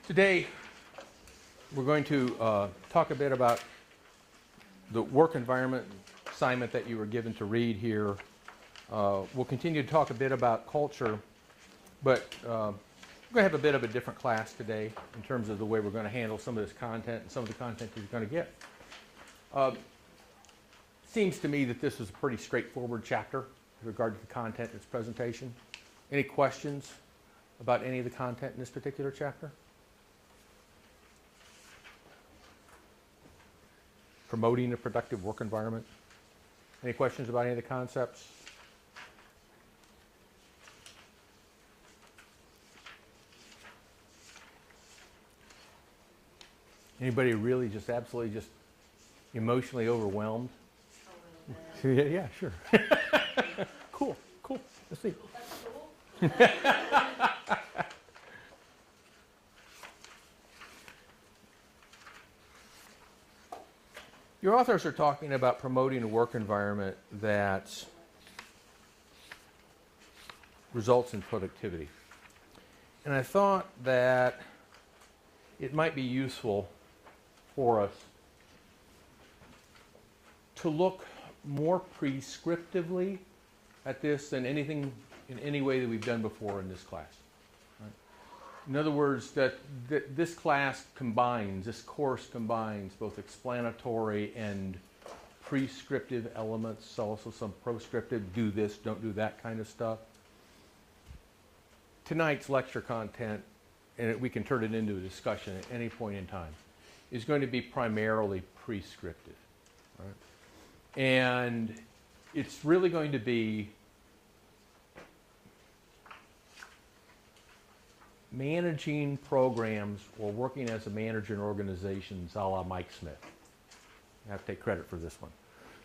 Today, we're going to talk a bit about the work environment assignment that you were given to read here. We'll continue to talk a bit about culture, but we're going to have a bit of a different class today in terms of the way we're going to handle some of this content and some of the content that you're going to get. Seems to me that this is a pretty straightforward chapter with regard to the content of this presentation. Any questions about any of the content in this particular chapter? Promoting a productive work environment. Any questions about any of the concepts? Anybody really just absolutely just emotionally overwhelmed? Yeah, sure. Cool. Let's see. Your authors are talking about promoting a work environment that results in productivity. And I thought that it might be useful for us to look more prescriptively at this than anything in any way that we've done before in this class. Right? In other words, that this class combines, this course combines both explanatory and prescriptive elements, also some proscriptive, do this, don't do that kind of stuff. Tonight's lecture content, and we can turn it into a discussion at any point in time, is going to be primarily prescriptive. Right? And it's really going to be managing programs or working as a manager in organizations a la Mike Smith. I have to take credit for this one.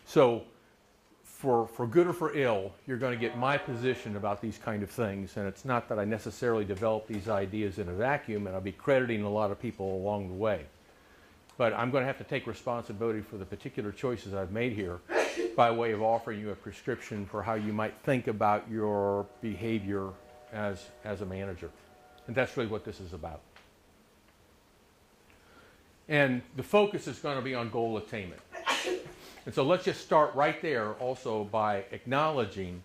So for good or for ill, you're going to get my position about these kind of things. And it's not that I necessarily developed these ideas in a vacuum, and I'll be crediting a lot of people along the way. But I'm going to have to take responsibility for the particular choices I've made here by way of offering you a prescription for how you might think about your behavior as a manager. And that's really what this is about. And the focus is going to be on goal attainment. And so let's just start right there also by acknowledging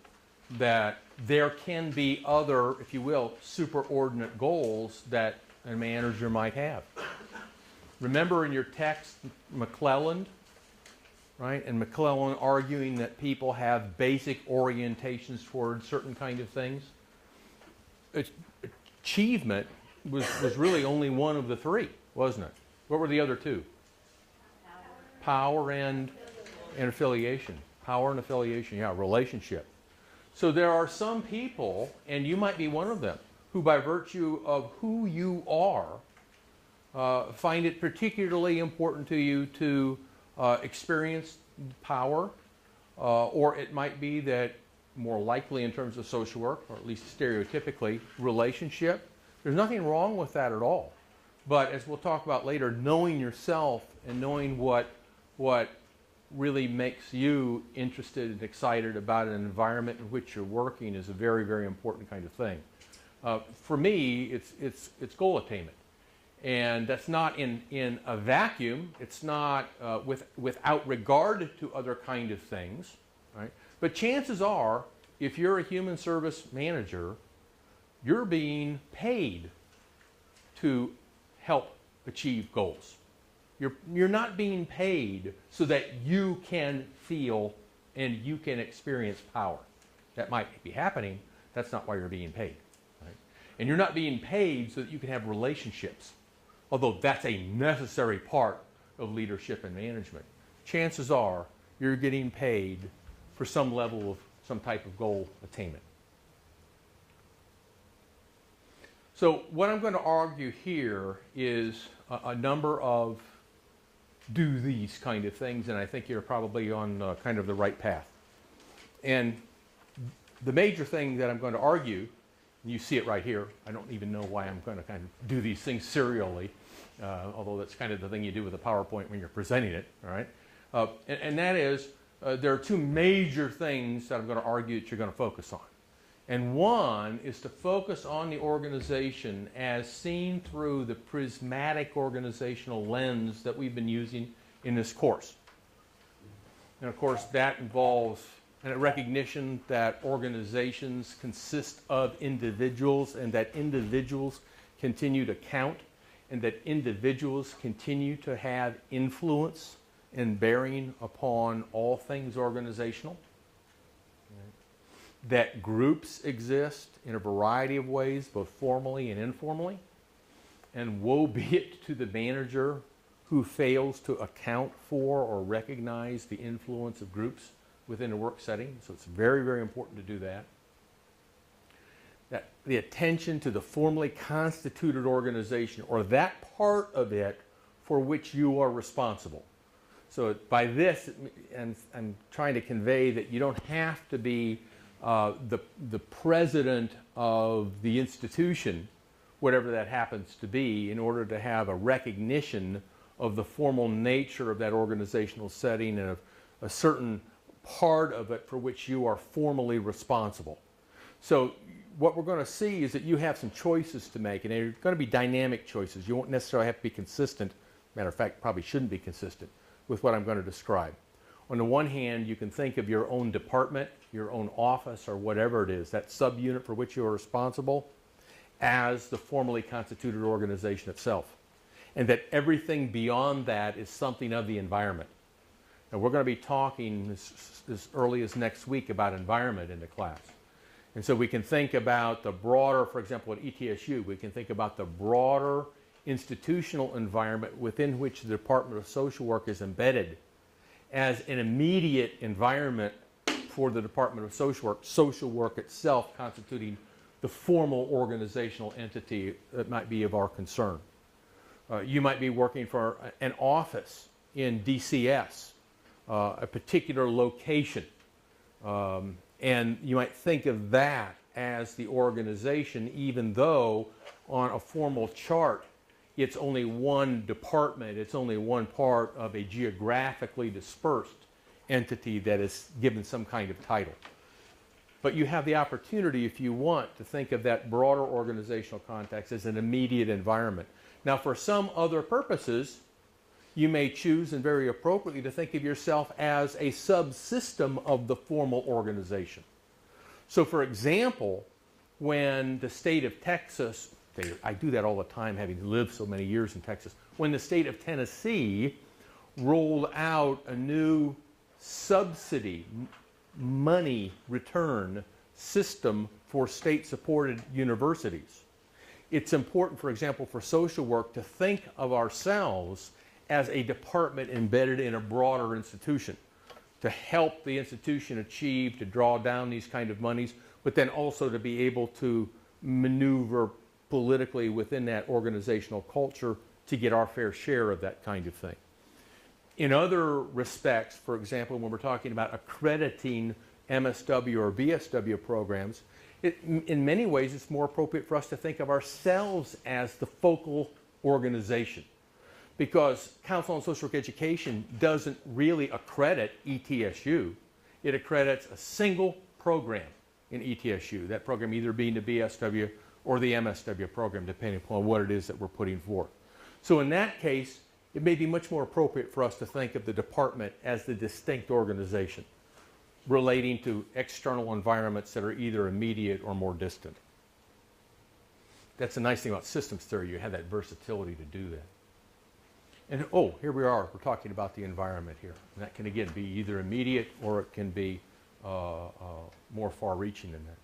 that there can be other, if you will, superordinate goals that a manager might have. Remember in your text, McClelland, right? And McClelland arguing that people have basic orientations towards certain kind of things. Achievement was really only one of the three, wasn't it? What were the other two? Power and affiliation. Power and affiliation, yeah, relationship. So there are some people, and you might be one of them, who by virtue of who you are, find it particularly important to you to experience power, or it might be that more likely in terms of social work, or at least stereotypically, relationship. There's nothing wrong with that at all. But as we'll talk about later, knowing yourself and knowing what really makes you interested and excited about an environment in which you're working is a very, very important kind of thing. For me, it's goal attainment. And that's not in a vacuum. It's not without regard to other kind of things, right? But chances are, if you're a human service manager, you're being paid to help achieve goals. You're not being paid so that you can feel and you can experience power. That might be happening. That's not why you're being paid. Right? And you're not being paid so that you can have relationships, although that's a necessary part of leadership and management. Chances are you're getting paid for some level of some type of goal attainment. So what I'm going to argue here is a number of do these kind of things, and I think you're probably on kind of the right path. And the major thing that I'm going to argue, and you see it right here, I don't even know why I'm going to kind of do these things serially, although that's kind of the thing you do with a PowerPoint when you're presenting it, all right? And that is, there are two major things that I'm going to argue that you're going to focus on. And one is to focus on the organization as seen through the prismatic organizational lens that we've been using in this course. And of course, that involves a recognition that organizations consist of individuals and that individuals continue to count and that individuals continue to have influence and bearing upon all things organizational. That groups exist in a variety of ways, both formally and informally. And woe be it to the manager who fails to account for or recognize the influence of groups within a work setting. So it's very, very important to do that. That the attention to the formally constituted organization, or that part of it for which you are responsible. So by this, and I'm trying to convey that you don't have to be the president of the institution, whatever that happens to be, in order to have a recognition of the formal nature of that organizational setting and of a certain part of it for which you are formally responsible. So what we're going to see is that you have some choices to make, and they're going to be dynamic choices. You won't necessarily have to be consistent. Matter of fact, probably shouldn't be consistent with what I'm going to describe. On the one hand, you can think of your own department, your own office, or whatever it is, that subunit for which you are responsible, as the formally constituted organization itself. And that everything beyond that is something of the environment. And we're going to be talking as early as next week about environment in the class. And so we can think about the broader, for example, at ETSU, we can think about the broader institutional environment within which the Department of Social Work is embedded as an immediate environment for the Department of social work itself constituting the formal organizational entity that might be of our concern. You might be working for an office in DCS, a particular location, and you might think of that as the organization, even though on a formal chart it's only one department, it's only one part of a geographically dispersed entity that is given some kind of title. But you have the opportunity, if you want, to think of that broader organizational context as an immediate environment. Now, for some other purposes, you may choose, and very appropriately, to think of yourself as a subsystem of the formal organization. So, for example, when the state of Texas, I do that all the time, having lived so many years in Texas, when the state of Tennessee rolled out a new subsidy, money return system for state-supported universities, it's important, for example, for social work to think of ourselves as a department embedded in a broader institution to help the institution achieve, to draw down these kind of monies, but then also to be able to maneuver politically within that organizational culture to get our fair share of that kind of thing. In other respects, for example, when we're talking about accrediting MSW or BSW programs, in many ways it's more appropriate for us to think of ourselves as the focal organization, because Council on Social Work Education doesn't really accredit ETSU. It accredits a single program in ETSU, that program either being the BSW or the MSW program, depending upon what it is that we're putting forth. So in that case, it may be much more appropriate for us to think of the department as the distinct organization relating to external environments that are either immediate or more distant. That's the nice thing about systems theory. You have that versatility to do that. And oh, here we are. We're talking about the environment here. And that can, again, be either immediate or it can be more far-reaching than that.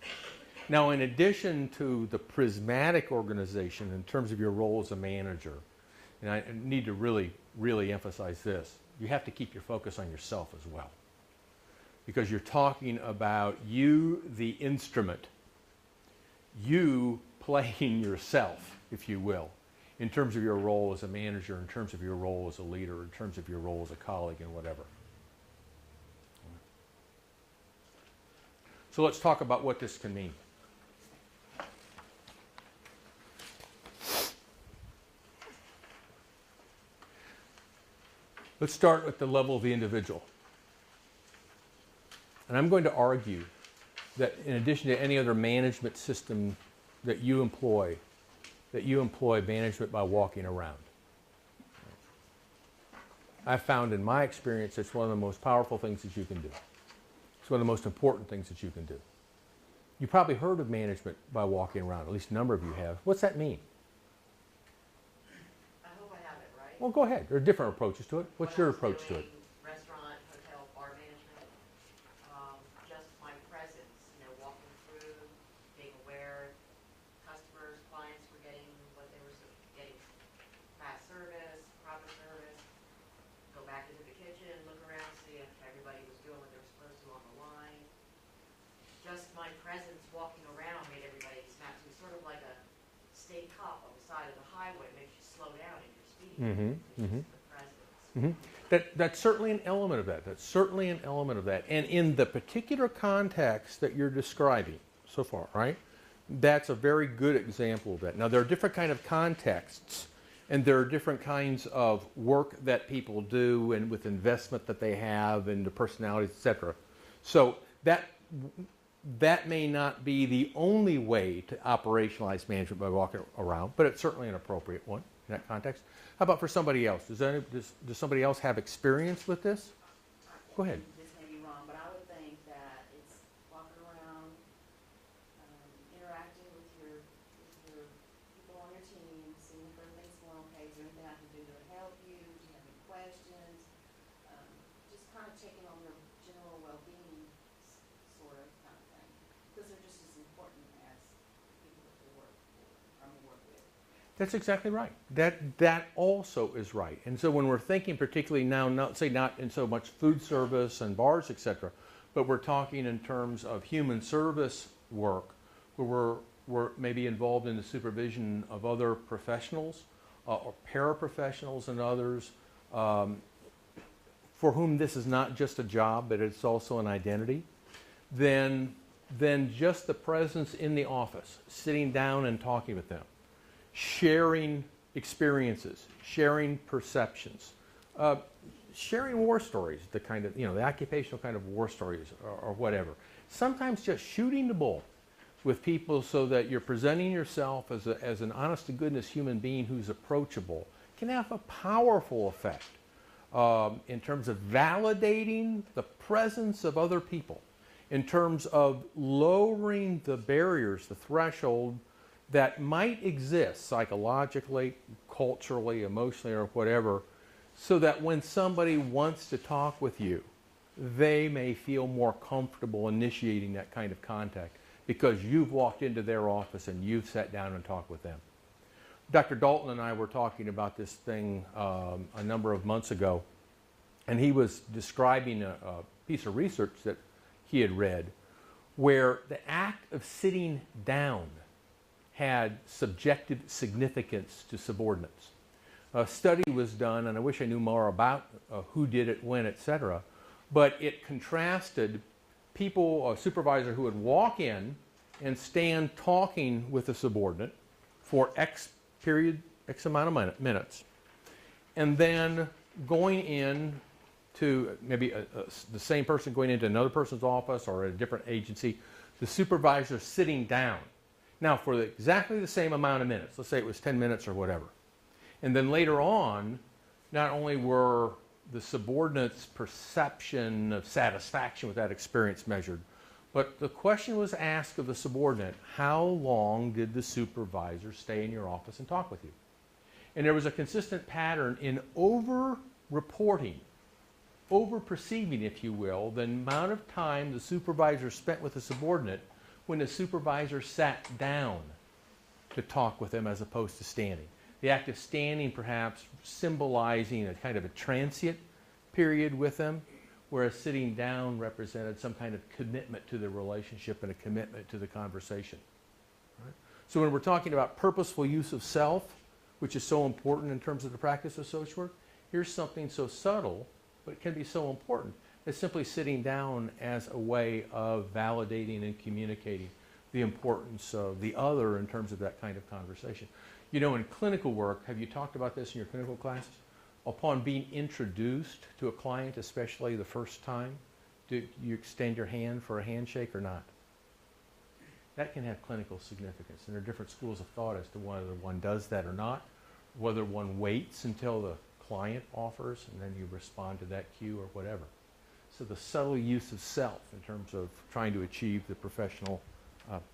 Now, in addition to the prismatic organization, in terms of your role as a manager, and I need to really, really emphasize this, you have to keep your focus on yourself as well. Because you're talking about you, the instrument, you playing yourself, if you will, in terms of your role as a manager, in terms of your role as a leader, in terms of your role as a colleague, and whatever. So let's talk about what this can mean. Let's start at the level of the individual. And I'm going to argue that in addition to any other management system that you employ management by walking around. I've found in my experience it's one of the most powerful things that you can do. It's one of the most important things that you can do. You probably heard of management by walking around, at least a number of you have. What's that mean? I hope I have it right. Well, go ahead. There are different approaches to it. What's your approach to it? Restaurant, hotel, bar management. Just my presence, walking through, being aware customers, clients were getting what they were getting, fast service, proper service. Go back into the kitchen, look around, see if everybody was doing what they were supposed to on the line. Just my presence walking around made everybody snap to, sort of like a state cop on the side of the highway, makes you slow down in your speed. The presence. That's certainly an element of that. That's certainly an element of that. And in the particular context that you're describing so far, right? That's a very good example of that. Now, there are different kind of contexts, and there are different kinds of work that people do, and with investment that they have, and the personalities, etc. So that may not be the only way to operationalize management by walking around, but it's certainly an appropriate one in that context. How about for somebody else? Does somebody else have experience with this? Go ahead. This may be wrong, but I would think that it's walking around, interacting with your people on your team, seeing if everything's going okay. Is there anything I can do to help you? Do you have any questions? Just kind of checking on their general well-being, sort of kind of thing, because they're just as important as the people that they work for or work with. That's exactly right. That also is right. And so when we're thinking particularly now, not in so much food service and bars, etc., but we're talking in terms of human service work, where we're maybe involved in the supervision of other professionals or paraprofessionals and others for whom this is not just a job, but it's also an identity, then just the presence in the office, sitting down and talking with them, sharing experiences, sharing perceptions, sharing war stories, the kind of, the occupational kind of war stories or whatever. Sometimes just shooting the bull with people so that you're presenting yourself as an honest-to-goodness human being who's approachable can have a powerful effect in terms of validating the presence of other people, in terms of lowering the barriers, the threshold that might exist psychologically, culturally, emotionally, or whatever, so that when somebody wants to talk with you, they may feel more comfortable initiating that kind of contact because you've walked into their office and you've sat down and talked with them. Dr. Dalton and I were talking about this thing a number of months ago, and he was describing a piece of research that he had read where the act of sitting down had subjective significance to subordinates. A study was done, and I wish I knew more about who did it, when, etc., but it contrasted people, a supervisor who would walk in and stand talking with a subordinate for X period, X amount of minutes, and then going in to maybe the same person going into another person's office or a different agency, the supervisor sitting down. Now, for exactly the same amount of minutes, let's say it was 10 minutes or whatever. And then later on, not only were the subordinate's perception of satisfaction with that experience measured, but the question was asked of the subordinate, how long did the supervisor stay in your office and talk with you? And there was a consistent pattern in over-reporting, over-perceiving, if you will, the amount of time the supervisor spent with the subordinate when the supervisor sat down to talk with them as opposed to standing. The act of standing perhaps symbolizing a kind of a transient period with them, whereas sitting down represented some kind of commitment to the relationship and a commitment to the conversation. Right? So when we're talking about purposeful use of self, which is so important in terms of the practice of social work, here's something so subtle, but it can be so important. It's simply sitting down as a way of validating and communicating the importance of the other in terms of that kind of conversation. In clinical work, have you talked about this in your clinical classes? Upon being introduced to a client, especially the first time, do you extend your hand for a handshake or not? that can have clinical significance. And there are different schools of thought as to whether one does that or not, whether one waits until the client offers and then you respond to that cue or whatever. So the subtle use of self in terms of trying to achieve the professional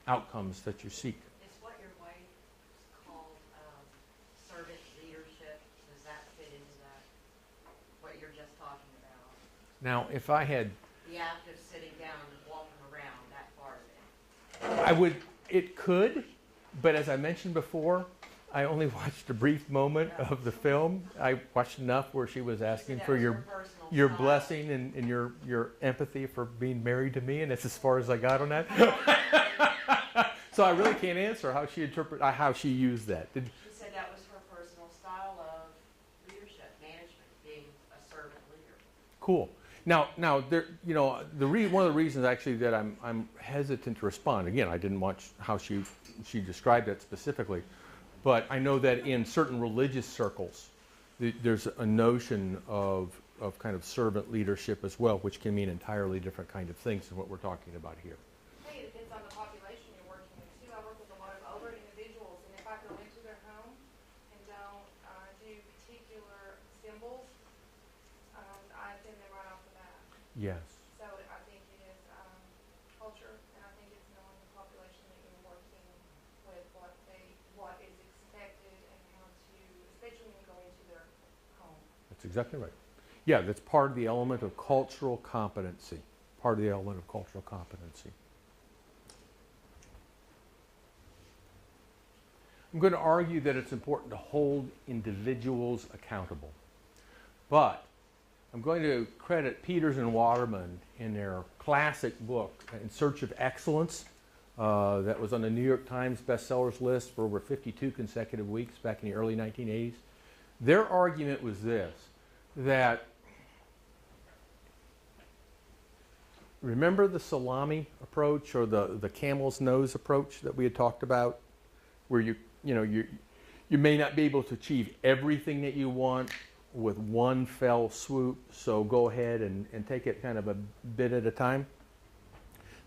outcomes that you seek. Is what your wife called servant leadership, does that fit into that, what you're just talking about? Now, if I had, The act of sitting down and walking around, that part of it. I would, it could, but as I mentioned before, I only watched a brief moment of the film. I watched enough where she was asking That for was your her personal your style. blessing and your empathy for being married to me, and that's as far as I got on that. So I really can't answer how she used that. She said that was her personal style of leadership, management, being a servant leader. Cool. Now, there, you know, one of the reasons actually that I'm hesitant to respond. Again, I didn't watch how she described that specifically, but I know that in certain religious circles, there's a notion of kind of servant leadership as well, which can mean entirely different kind of things than what we're talking about here. I think it depends on the population you're working with too. I work with a lot of older individuals, and if I go into their home and don't do particular symbols, I send them right off the bat. Yes. So I think it is culture, and I think it's knowing the population that you're working with, what is expected, and how to, especially when you go into their home. That's exactly right. Yeah, that's part of the element of cultural competency. Part of the element of cultural competency. I'm going to argue that it's important to hold individuals accountable. But I'm going to credit Peters and Waterman in their classic book, In Search of Excellence, that was on the New York Times bestsellers list for over 52 consecutive weeks back in the early 1980s. Their argument was this, that remember the salami approach or the camel's nose approach that we had talked about, where you may not be able to achieve everything that you want with one fell swoop, so go ahead and take it kind of a bit at a time.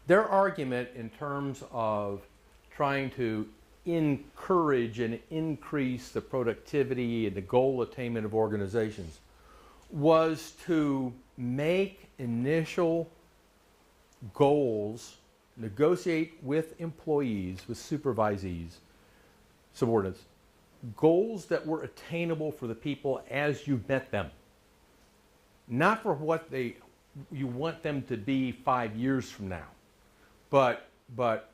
Their argument in terms of trying to encourage and increase the productivity and the goal attainment of organizations was to make initial goals, negotiate with employees, with supervisees, subordinates, goals that were attainable for the people as you met them. Not for what you want them to be 5 years from now, but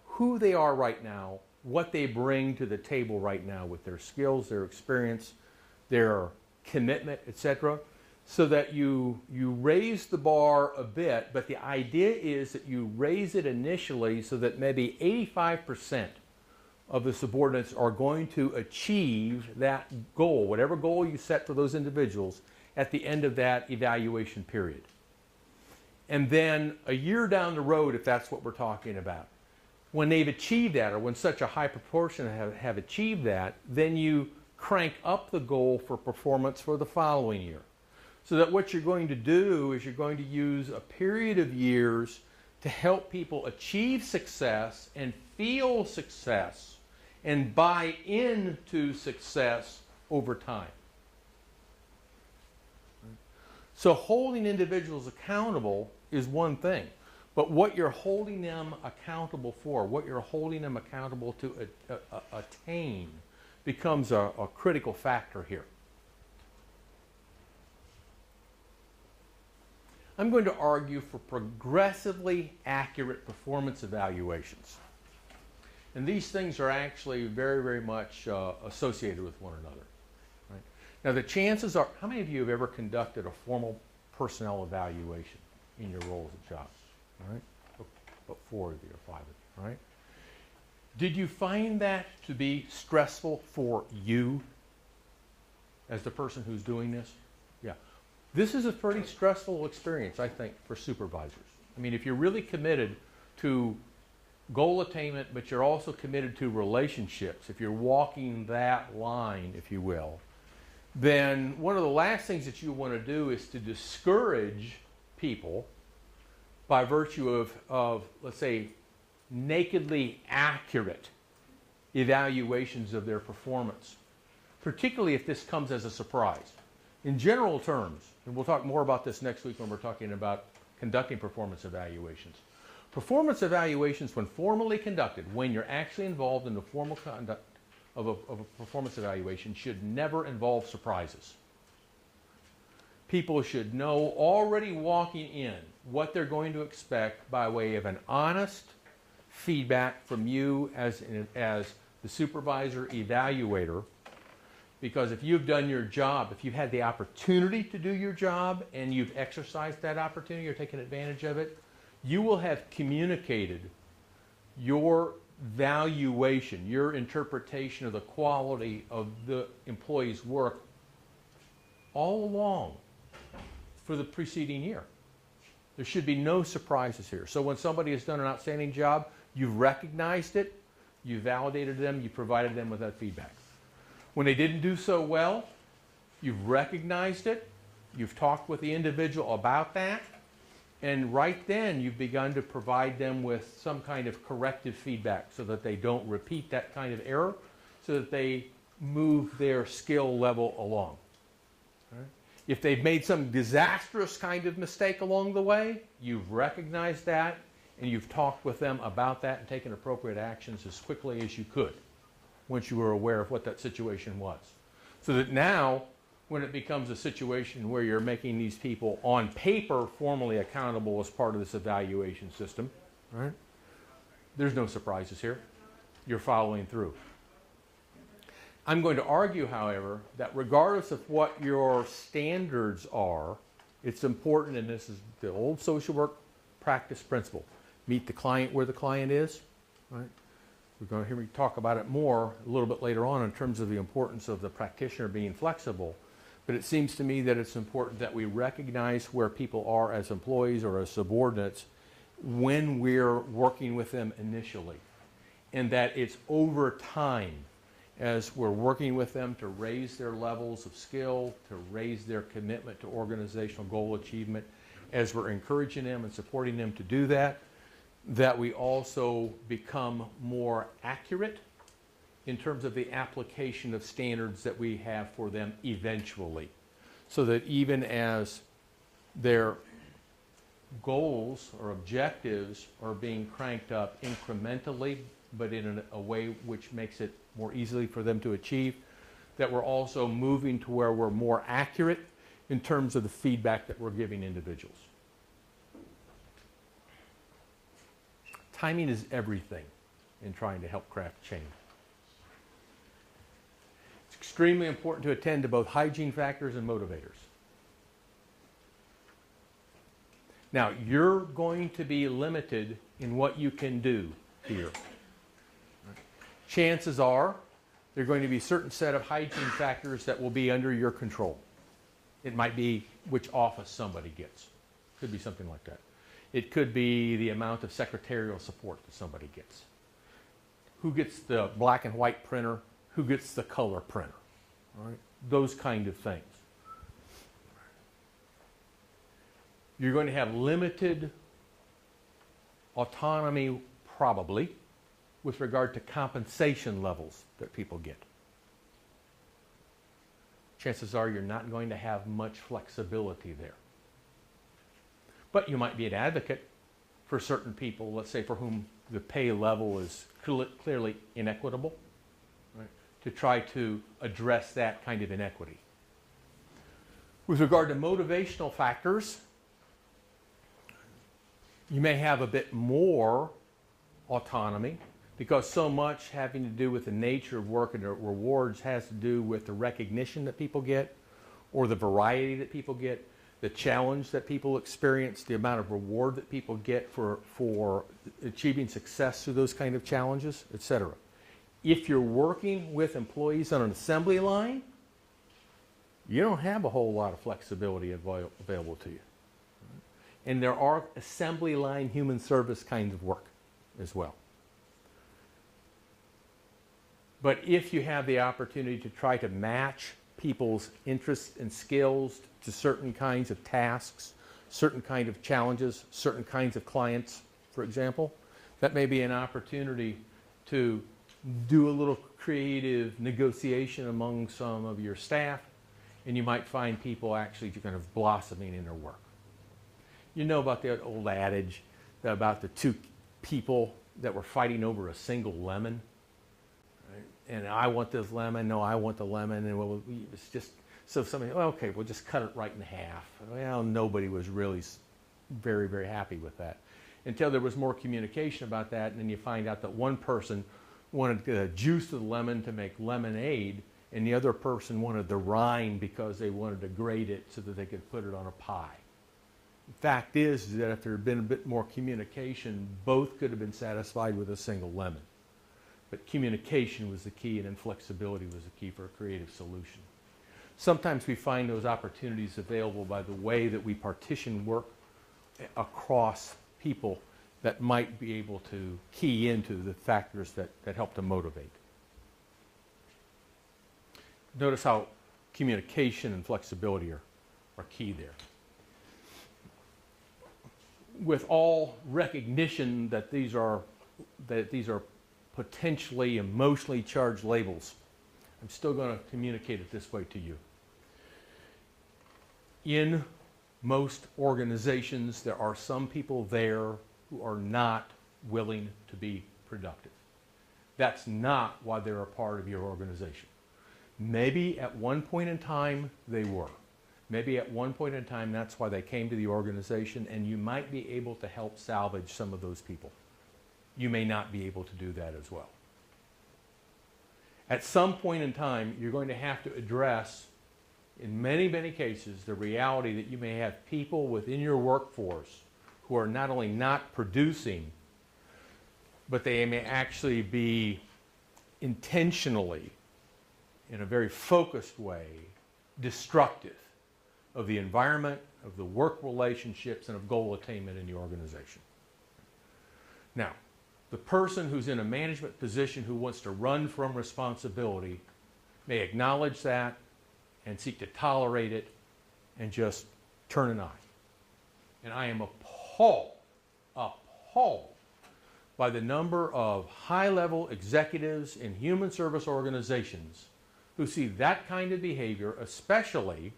who they are right now, what they bring to the table right now with their skills, their experience, their commitment, etc., so that you raise the bar a bit, but the idea is that you raise it initially so that maybe 85% of the subordinates are going to achieve that goal, whatever goal you set for those individuals, at the end of that evaluation period. And then a year down the road, if that's what we're talking about, when they've achieved that, or when such a high proportion have achieved that, then you crank up the goal for performance for the following year. So that what you're going to do is you're going to use a period of years to help people achieve success and feel success and buy into success over time. So holding individuals accountable is one thing, but what you're holding them accountable for, what you're holding them accountable to attain, becomes a critical factor here. I'm going to argue for progressively accurate performance evaluations. And these things are actually very, very much associated with one another. Right? Now the chances are, how many of you have ever conducted a formal personnel evaluation in your roles at jobs? Right? About 4 of you or 5 of you, right? Did you find that to be stressful for you as the person who's doing this? Yeah. This is a pretty stressful experience, I think, for supervisors. I mean, if you're really committed to goal attainment, but you're also committed to relationships, if you're walking that line, if you will, then one of the last things that you want to do is to discourage people by virtue of let's say, nakedly accurate evaluations of their performance, particularly if this comes as a surprise. In general terms, and we'll talk more about this next week when we're talking about conducting performance evaluations. Performance evaluations, when formally conducted, when you're actually involved in the formal conduct of a performance evaluation, should never involve surprises. People should know already walking in what they're going to expect by way of an honest feedback from you as the supervisor evaluator. Because if you've done your job, if you've had the opportunity to do your job and you've exercised that opportunity or taken advantage of it, you will have communicated your valuation, your interpretation of the quality of the employee's work all along for the preceding year. There should be no surprises here. So when somebody has done an outstanding job, you've recognized it, you validated them, you provided them with that feedback. When they didn't do so well, you've recognized it, you've talked with the individual about that, and right then you've begun to provide them with some kind of corrective feedback so that they don't repeat that kind of error, so that they move their skill level along. All right? If they've made some disastrous kind of mistake along the way, you've recognized that and you've talked with them about that and taken appropriate actions as quickly as you could once you were aware of what that situation was. So that now, when it becomes a situation where you're making these people on paper formally accountable as part of this evaluation system, right? There's no surprises here. You're following through. I'm going to argue, however, that regardless of what your standards are, it's important, and this is the old social work practice principle, meet the client where the client is, right? We're going to hear me talk about it more a little bit later on in terms of the importance of the practitioner being flexible. But it seems to me that it's important that we recognize where people are as employees or as subordinates when we're working with them initially. And that it's over time as we're working with them to raise their levels of skill, to raise their commitment to organizational goal achievement, as we're encouraging them and supporting them to do that, that we also become more accurate in terms of the application of standards that we have for them eventually. So that even as their goals or objectives are being cranked up incrementally, but in a way which makes it more easily for them to achieve, that we're also moving to where we're more accurate in terms of the feedback that we're giving individuals. Timing is everything in trying to help craft change. It's extremely important to attend to both hygiene factors and motivators. Now, you're going to be limited in what you can do here. Chances are there are going to be a certain set of hygiene factors that will be under your control. It might be which office somebody gets. Could be something like that. It could be the amount of secretarial support that somebody gets. Who gets the black and white printer? Who gets the color printer? All right? Those kind of things. You're going to have limited autonomy, probably, with regard to compensation levels that people get. Chances are you're not going to have much flexibility there. But you might be an advocate for certain people, let's say for whom the pay level is clearly inequitable, right? To try to address that kind of inequity. With regard to motivational factors, you may have a bit more autonomy because so much having to do with the nature of work and the rewards has to do with the recognition that people get or the variety that people get, the challenge that people experience, the amount of reward that people get for achieving success through those kind of challenges, etc. If you're working with employees on an assembly line, you don't have a whole lot of flexibility available to you. And there are assembly line human service kinds of work as well. But if you have the opportunity to try to match people's interests and skills to certain kinds of tasks, certain kind of challenges, certain kinds of clients, for example, That may be an opportunity to do a little creative negotiation among some of your staff, and you might find people actually kind of blossoming in their work. You know about the old adage about the two people that were fighting over a single lemon? Right? And I want this lemon, no, I want the lemon, and it's just, so somebody, well, okay, we'll just cut it right in half. Well, nobody was really very, very happy with that until there was more communication about that, and then you find out that one person wanted the juice of the lemon to make lemonade, and the other person wanted the rind because they wanted to grate it so that they could put it on a pie. The fact is that if there had been a bit more communication, both could have been satisfied with a single lemon. But communication was the key, and inflexibility was the key for a creative solution. Sometimes we find those opportunities available by the way that we partition work across people that might be able to key into the factors that help to motivate. Notice how communication and flexibility are key there. With all recognition that these are potentially emotionally charged labels, I'm still going to communicate it this way to you. In most organizations, there are some people there who are not willing to be productive. That's not why they're a part of your organization. Maybe at one point in time they were. Maybe at one point in time that's why they came to the organization, and you might be able to help salvage some of those people. You may not be able to do that as well. At some point in time, you're going to have to address, in many, many cases, the reality that you may have people within your workforce who are not only not producing, but they may actually be intentionally, in a very focused way, destructive of the environment, of the work relationships, and of goal attainment in the organization. Now, the person who's in a management position who wants to run from responsibility may acknowledge that and seek to tolerate it and just turn an eye. And I am appalled by the number of high-level executives in human service organizations who see that kind of behavior, especially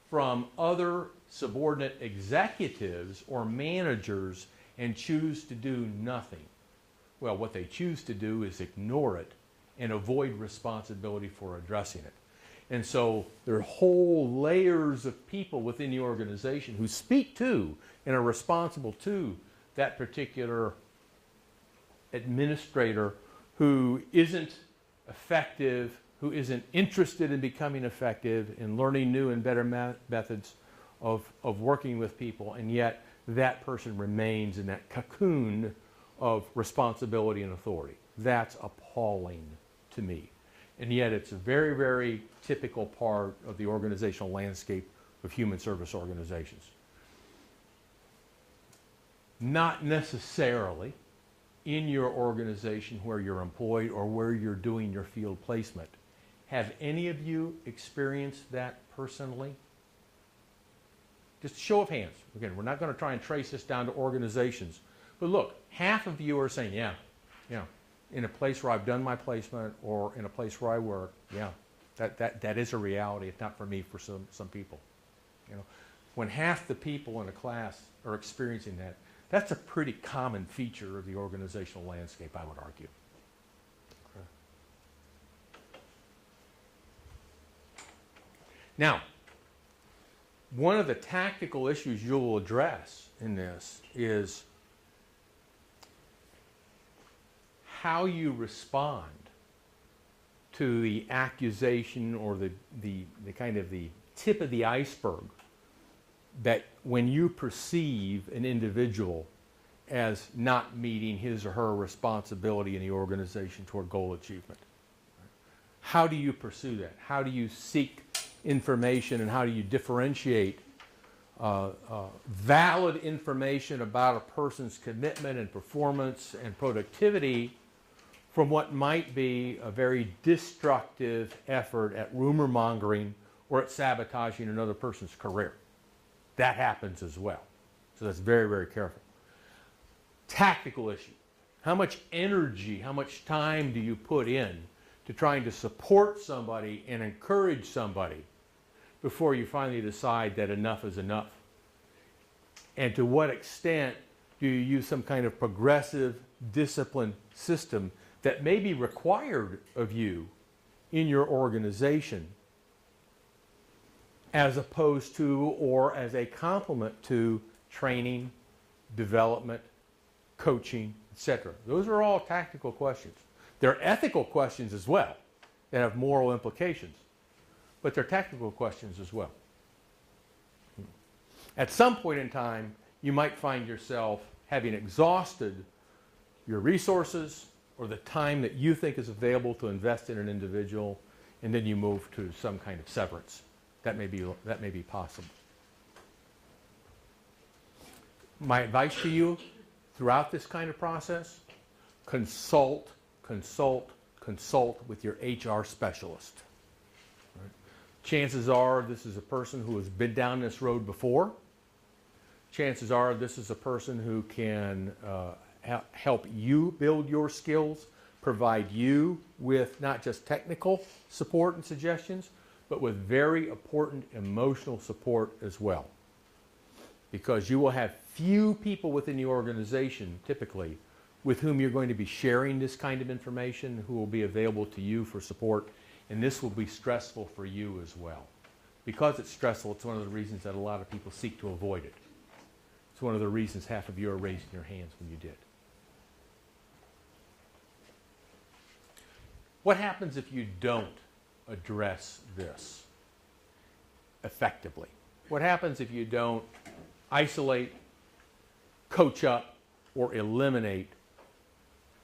from other subordinate executives or managers, and choose to do nothing. Well, what they choose to do is ignore it and avoid responsibility for addressing it. And so there are whole layers of people within the organization who speak to and are responsible to that particular administrator who isn't effective, who isn't interested in becoming effective, in learning new and better methods of working with people, and yet that person remains in that cocoon of responsibility and authority. That's appalling to me. And yet it's a very, very typical part of the organizational landscape of human service organizations. Not necessarily in your organization where you're employed or where you're doing your field placement. Have any of you experienced that personally? Just a show of hands. Again, we're not going to try and trace this down to organizations. But look, half of you are saying, yeah, in a place where I've done my placement or in a place where I work, yeah, that is a reality. It's not for me, for some people. You know, when half the people in a class are experiencing that, that's a pretty common feature of the organizational landscape, I would argue. Okay. Now, one of the tactical issues you'll address in this is how you respond to the accusation or the kind of the tip of the iceberg that when you perceive an individual as not meeting his or her responsibility in the organization toward goal achievement. How do you pursue that? How do you seek information, and how do you differentiate valid information about a person's commitment and performance and productivity from what might be a very destructive effort at rumor mongering or at sabotaging another person's career? That happens as well. So that's very, very careful. Tactical issue. How much energy, how much time do you put in to trying to support somebody and encourage somebody before you finally decide that enough is enough? And to what extent do you use some kind of progressive discipline system that may be required of you in your organization as opposed to or as a complement to training, development, coaching, etc.? Those are all tactical questions. They're ethical questions as well that have moral implications, but they're tactical questions as well. At some point in time, you might find yourself having exhausted your resources or the time that you think is available to invest in an individual, and then you move to some kind of severance. That may be possible. My advice to you throughout this kind of process, consult with your HR specialist. Right? Chances are this is a person who has been down this road before. Chances are this is a person who can help you build your skills, provide you with not just technical support and suggestions, but with very important emotional support as well. Because you will have few people within the organization, typically, with whom you're going to be sharing this kind of information, who will be available to you for support, and this will be stressful for you as well. Because it's stressful, it's one of the reasons that a lot of people seek to avoid it. It's one of the reasons half of you are raising your hands when you did. What happens if you don't address this effectively? What happens if you don't isolate, coach up, or eliminate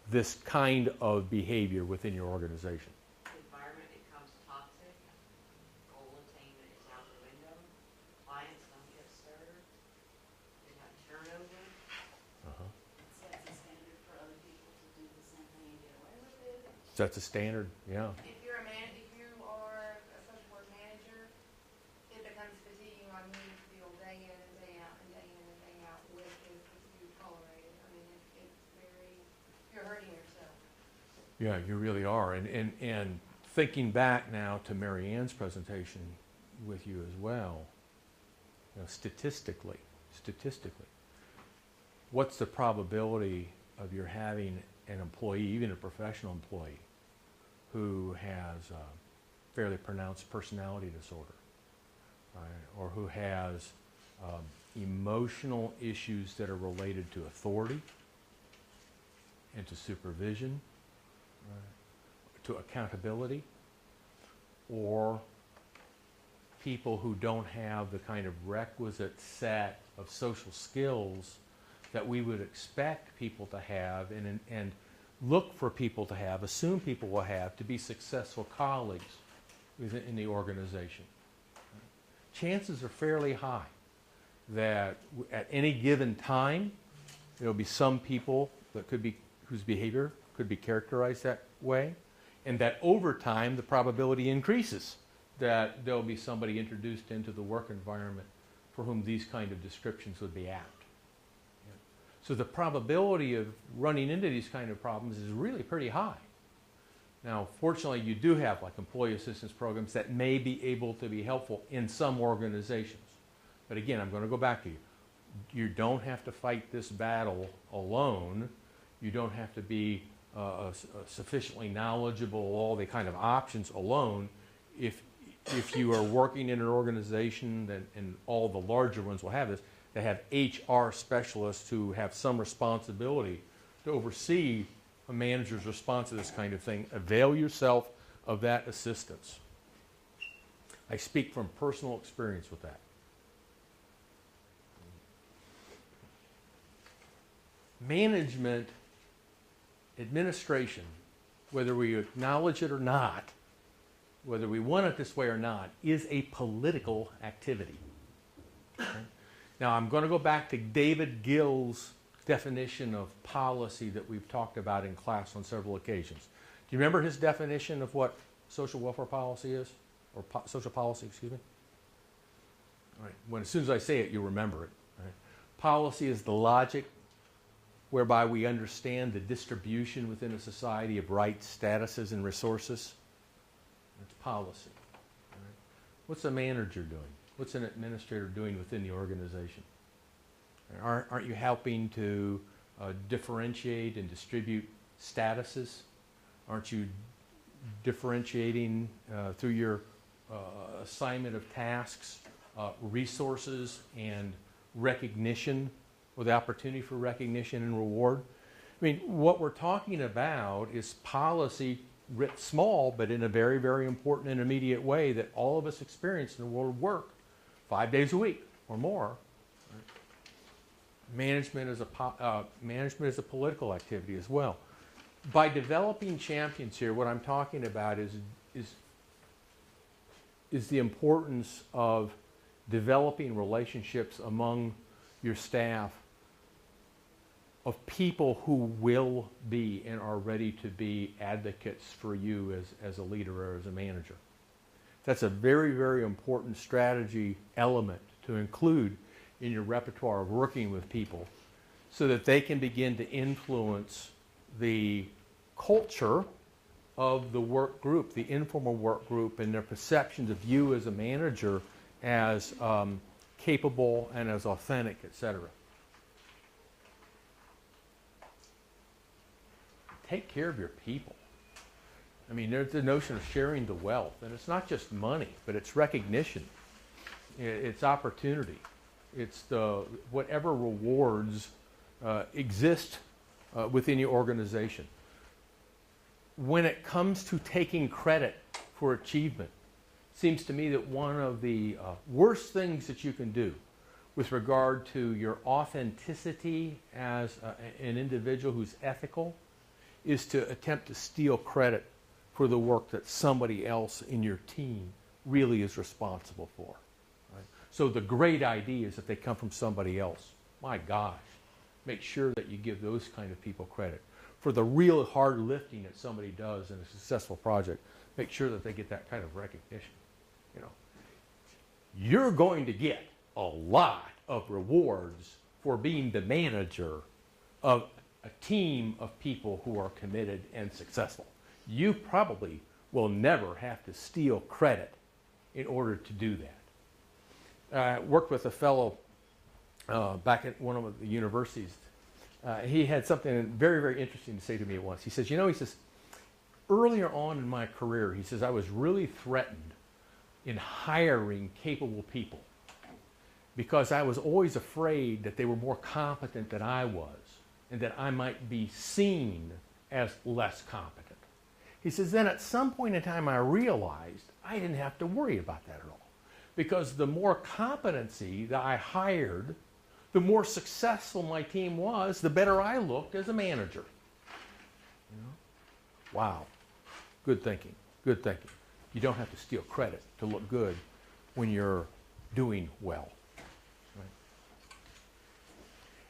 this kind of behavior within your organization? The environment becomes toxic, goal attainment is out the window, clients don't get started, they have turnover. Sets a standard for other people to do the same thing and get away with it. Sets a standard, yeah. If you are a social work manager, it becomes fatiguing on you to deal day in and day out and day in and day out with this that you tolerate it. I mean, it's very, you're hurting yourself. Yeah, you really are. And thinking back now to Mary Ann's presentation with you as well, statistically, what's the probability of your having an employee, even a professional employee, who has a fairly pronounced personality disorder, right? Or who has emotional issues that are related to authority and to supervision, right? To accountability, or people who don't have the kind of requisite set of social skills that we would expect people to have and look for people to have, assume people will have to be successful colleagues in the organization. Chances are fairly high that at any given time, there will be some people that whose behavior could be characterized that way, and that over time the probability increases that there will be somebody introduced into the work environment for whom these kind of descriptions would be apt. So the probability of running into these kind of problems is really pretty high. Now, fortunately, you do have like employee assistance programs that may be able to be helpful in some organizations. But again, I'm going to go back to you. You don't have to fight this battle alone. You don't have to be sufficiently knowledgeable of all the kind of options alone. If you are working in an organization, and all the larger ones will have this, they have HR specialists who have some responsibility to oversee a manager's response to this kind of thing. Avail yourself of that assistance. I speak from personal experience with that. Management, administration, whether we acknowledge it or not, whether we want it this way or not, is a political activity. Okay? Now, I'm going to go back to David Gill's definition of policy that we've talked about in class on several occasions. Do you remember his definition of what social welfare policy is? Or social policy, excuse me? All right. As soon as I say it, you'll remember it. Right? Policy is the logic, whereby we understand the distribution within a society of rights, statuses, and resources. That's policy. All right? What's a manager doing? What's an administrator doing within the organization? Aren't you helping to differentiate and distribute statuses? Aren't you differentiating through your assignment of tasks, resources, and recognition, or the opportunity for recognition and reward? I mean, what we're talking about is policy writ small, but in a very, very important and immediate way that all of us experience in the world of work 5 days a week or more. Management is a political activity as well. By developing champions here, what I'm talking about is the importance of developing relationships among your staff of people who will be and are ready to be advocates for you as a leader or as a manager. That's a very, very important strategy element to include in your repertoire of working with people so that they can begin to influence the culture of the work group, the informal work group, and their perceptions of you as a manager as capable and as authentic, etc. Take care of your people. I mean, there's the notion of sharing the wealth, and it's not just money, but it's recognition, it's opportunity, it's the whatever rewards exist within your organization. When it comes to taking credit for achievement, it seems to me that one of the worst things that you can do with regard to your authenticity as an individual who's ethical is to attempt to steal credit for the work that somebody else in your team really is responsible for. Right? So the great ideas, if they come from somebody else, my gosh, make sure that you give those kind of people credit. For the real hard lifting that somebody does in a successful project, make sure that they get that kind of recognition. You know, you're going to get a lot of rewards for being the manager of a team of people who are committed and successful. You probably will never have to steal credit in order to do that. I worked with a fellow back at one of the universities. He had something very, very interesting to say to me at once. He says, earlier on in my career, he says, I was really threatened in hiring capable people because I was always afraid that they were more competent than I was and that I might be seen as less competent. He says, then at some point in time I realized I didn't have to worry about that at all because the more competency that I hired, the more successful my team was, the better I looked as a manager. You know? Wow. Good thinking. Good thinking. You don't have to steal credit to look good when you're doing well. Right?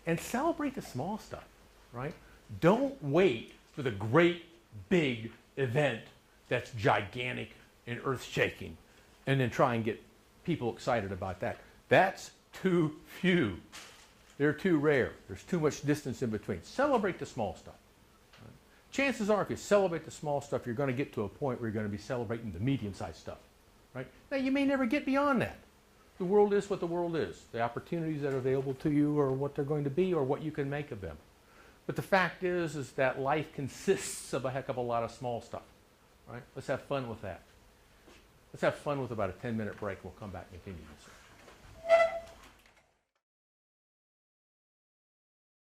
And celebrate the small stuff, right? Don't wait for the great big event that's gigantic and earth-shaking and then try and get people excited about that. That's too few. They're too rare. There's too much distance in between. Celebrate the small stuff. Right? Chances are, if you celebrate the small stuff, you're going to get to a point where you're going to be celebrating the medium-sized stuff. Right? Now, you may never get beyond that. The world is what the world is. The opportunities that are available to you are what they're going to be or what you can make of them. But the fact is that life consists of a heck of a lot of small stuff. Right? Let's have fun with that. Let's have fun with about a 10-minute break. We'll come back and continue this.